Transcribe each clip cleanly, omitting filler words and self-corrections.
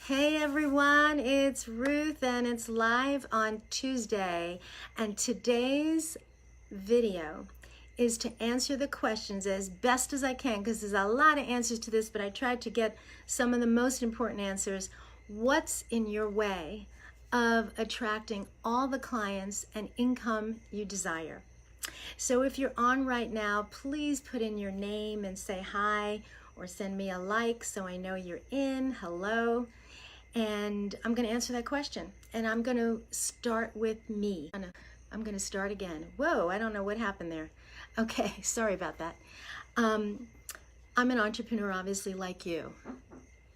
Hey everyone, it's Ruth and it's live on Tuesday, and today's video is to answer the questions as best as I can, because there's a lot of answers to this, but I tried to get some of the most important answers. What's in your way of attracting all the clients and income you desire? So if you're on right now, please put in your name and say hi, or send me a like so I know you're in. Hello. And I'm going to answer that question. And I'm going to start with me. I'm going to start again. Whoa, I don't know what happened there. Okay, sorry about that. I'm an entrepreneur, obviously, like you.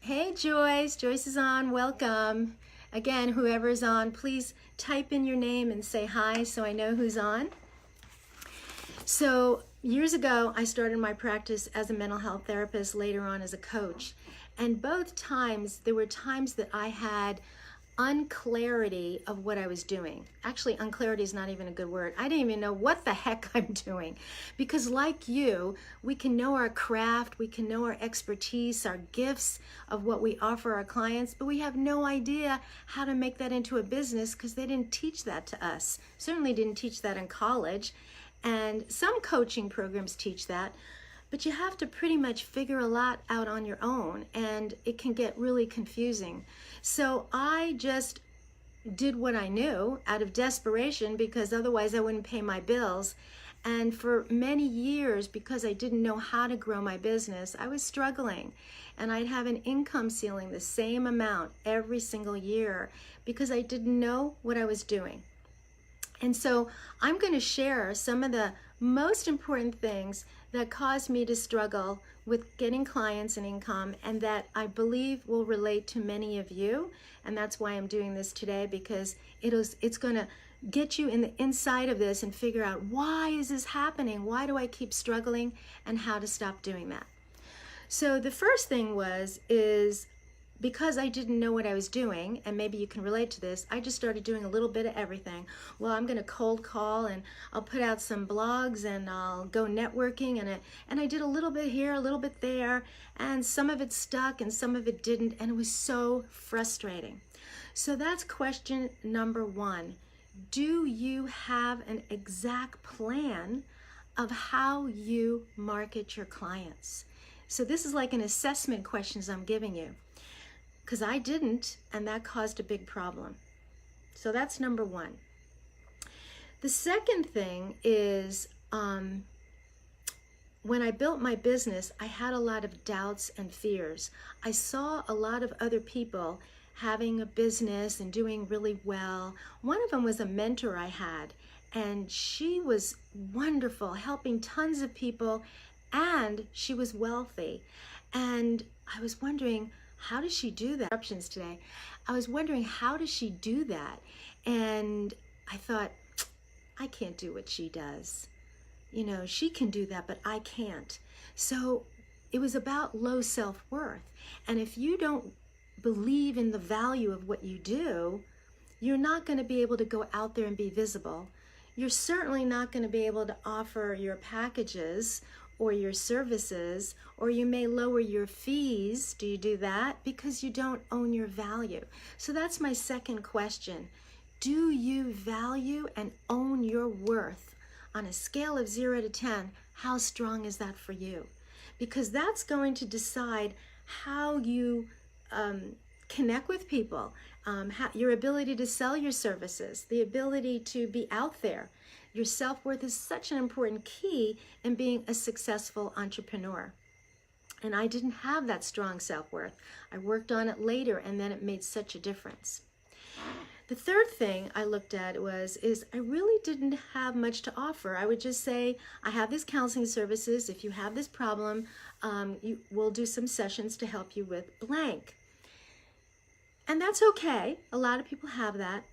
Hey, Joyce. Joyce is on. Welcome. Again, whoever's on, please type in your name and say hi so I know who's on. So years ago, I started my practice as a mental health therapist, later on as a coach. And both times, there were times that I had unclarity of what I was doing. Actually, unclarity is not even a good word. I didn't even know what the heck I'm doing. Because like you, we can know our craft, we can know our expertise, our gifts of what we offer our clients, but we have no idea how to make that into a business because they didn't teach that to us. Certainly didn't teach that in college. And some coaching programs teach that. But you have to pretty much figure a lot out on your own, and it can get really confusing. So I just did what I knew out of desperation, because otherwise I wouldn't pay my bills. And for many years, because I didn't know how to grow my business, I was struggling. And I'd have an income ceiling, the same amount every single year, because I didn't know what I was doing. And so I'm going to share some of the most important things that caused me to struggle with getting clients and income, and that I believe will relate to many of you. And that's why I'm doing this today, because it's going to get you in the inside of this and figure out, why is this happening? Why do I keep struggling? And how to stop doing that. So the first thing is because I didn't know what I was doing, and maybe you can relate to this, I just started doing a little bit of everything. Well, I'm going to cold call, and I'll put out some blogs, and I'll go networking, and I did a little bit here, a little bit there, and some of it stuck and some of it didn't, and it was so frustrating. So that's question number one. Do you have an exact plan of how you market your clients? So this is like an assessment questions I'm giving you, because I didn't, and that caused a big problem. So that's number one. The second thing is, when I built my business, I had a lot of doubts and fears. I saw a lot of other people having a business and doing really well. One of them was a mentor I had, and she was wonderful, helping tons of people, and she was wealthy. And I was wondering, how does she do that? Options today. I was wondering, how does she do that? And I thought, I can't do what she does. You know, she can do that, but I can't. So it was about low self-worth. And if you don't believe in the value of what you do, you're not going to be able to go out there and be visible. You're certainly not going to be able to offer your packages or your services, or you may lower your fees. Do you do that? Because you don't own your value. So that's my second question. Do you value and own your worth? On a scale of 0 to 10, how strong is that for you? Because that's going to decide how you connect with people, your ability to sell your services, the ability to be out there. Your self-worth is such an important key in being a successful entrepreneur. And I didn't have that strong self-worth. I worked on it later, and then it made such a difference. The third thing I looked at is I really didn't have much to offer. I would just say, I have these counseling services. If you have this problem, we'll do some sessions to help you with blank. And that's okay. A lot of people have that.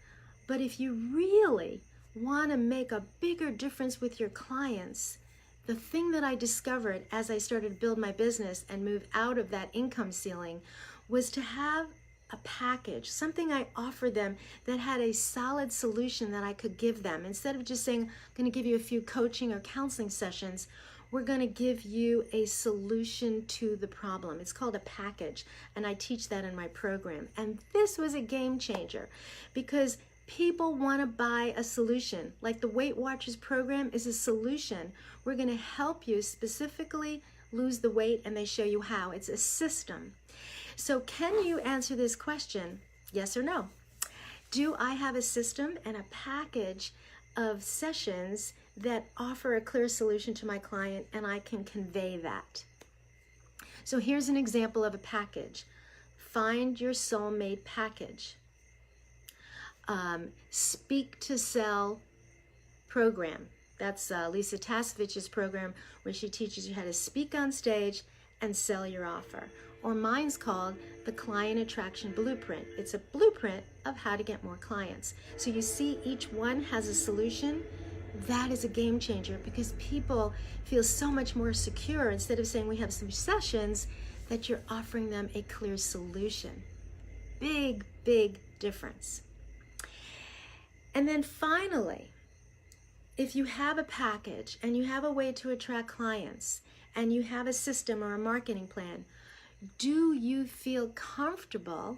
But if you really want to make a bigger difference with your clients, the thing that I discovered as I started to build my business and move out of that income ceiling was to have a package, something I offered them that had a solid solution that I could give them. Instead of just saying, I'm going to give you a few coaching or counseling sessions, we're going to give you a solution to the problem. It's called a package, and I teach that in my program. And this was a game changer because people want to buy a solution. Like the Weight Watchers program is a solution. We're going to help you specifically lose the weight, and they show you how. It's a system. So can you answer this question? Yes or no? Do I have a system and a package of sessions that offer a clear solution to my client, and I can convey that? So here's an example of a package. Find your soulmate package. Speak to Sell program. That's Lisa Tasovich's program, where she teaches you how to speak on stage and sell your offer. Or mine's called the Client Attraction Blueprint. It's a blueprint of how to get more clients. So you see, each one has a solution. That is a game changer because people feel so much more secure instead of saying we have some sessions, that you're offering them a clear solution. Big, big difference. And then finally, if you have a package and you have a way to attract clients and you have a system or a marketing plan, do you feel comfortable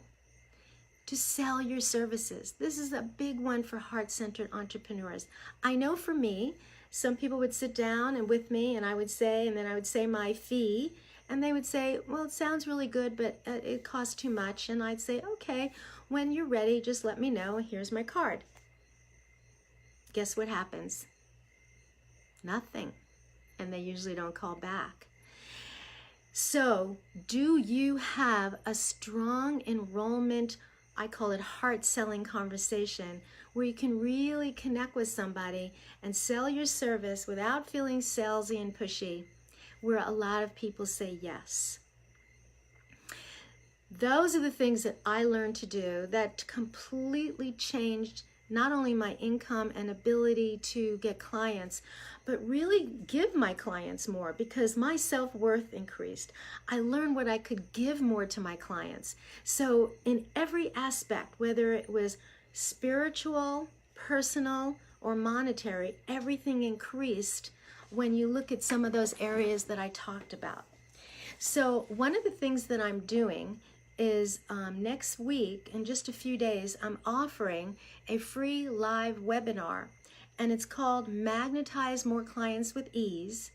to sell your services? This is a big one for heart-centered entrepreneurs. I know for me, some people would sit down and with me and I would say, and then I would say my fee, and they would say, well, it sounds really good, but it costs too much. And I'd say, okay, when you're ready, just let me know. Here's my card. Guess what happens? Nothing. And they usually don't call back. So, do you have a strong enrollment, I call it heart-selling conversation, where you can really connect with somebody and sell your service without feeling salesy and pushy, where a lot of people say yes? Those are the things that I learned to do that completely changed not only my income and ability to get clients, but really give my clients more, because my self-worth increased. I learned what I could give more to my clients. So in every aspect, whether it was spiritual, personal, or monetary, everything increased when you look at some of those areas that I talked about. So one of the things that I'm doing is next week, in just a few days, I'm offering a free live webinar, and it's called Magnetize More Clients with Ease.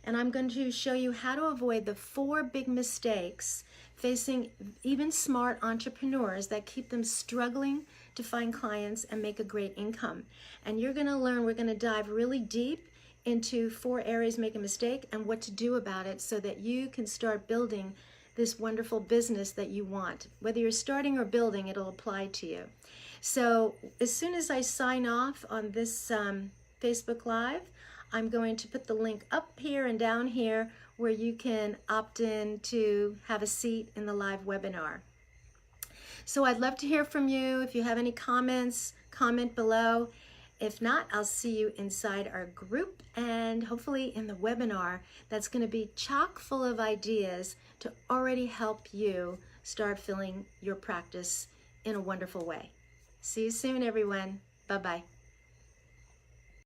And I'm going to show you how to avoid the 4 big mistakes facing even smart entrepreneurs that keep them struggling to find clients and make a great income. And you're going to learn, we're going to dive really deep into 4 areas make a mistake and what to do about it so that you can start building this wonderful business that you want. Whether you're starting or building, it'll apply to you. So as soon as I sign off on this Facebook Live, I'm going to put the link up here and down here where you can opt in to have a seat in the live webinar. So I'd love to hear from you. If you have any comments, comment below. If not, I'll see you inside our group and hopefully in the webinar that's going to be chock full of ideas to already help you start filling your practice in a wonderful way. See you soon, everyone. Bye-bye.